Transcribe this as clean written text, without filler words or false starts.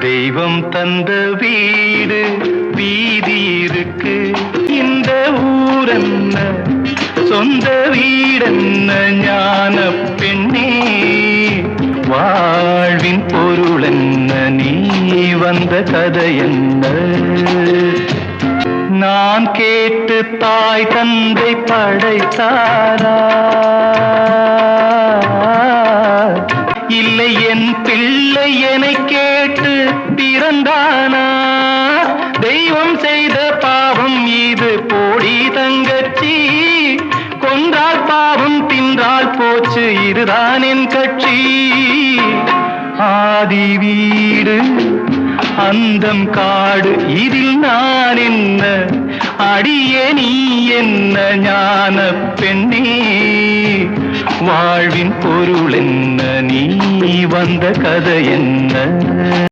தெய்வம் தந்த வீடு வீதி இருக்கு. இந்த ஊரென்ன சொந்த வீடென்ன ஞான பெண்ணே, வாழ்வின் பொருள் என்ன, நீ வந்த கதை என்ன? நான் கேட்டு தாய் தந்தை படைத்தாரா, இல்லை என் பிள்ளை என்னை கேட்டு பிறந்தானா? தெய்வம் செய்த பாவம் இது போடி தங்கச்சி, கொன்றால் பாவம் தின்றால் போச்சு இதுதான் என் கட்சி. ஆதி வீடு அந்தம் காடு இதில் நான் என்ன, அடியே நீ என்ன ஞான பெண்ணே, வாழ்வின் பொருள் என்ன, நீ வந்த கதை என்ன?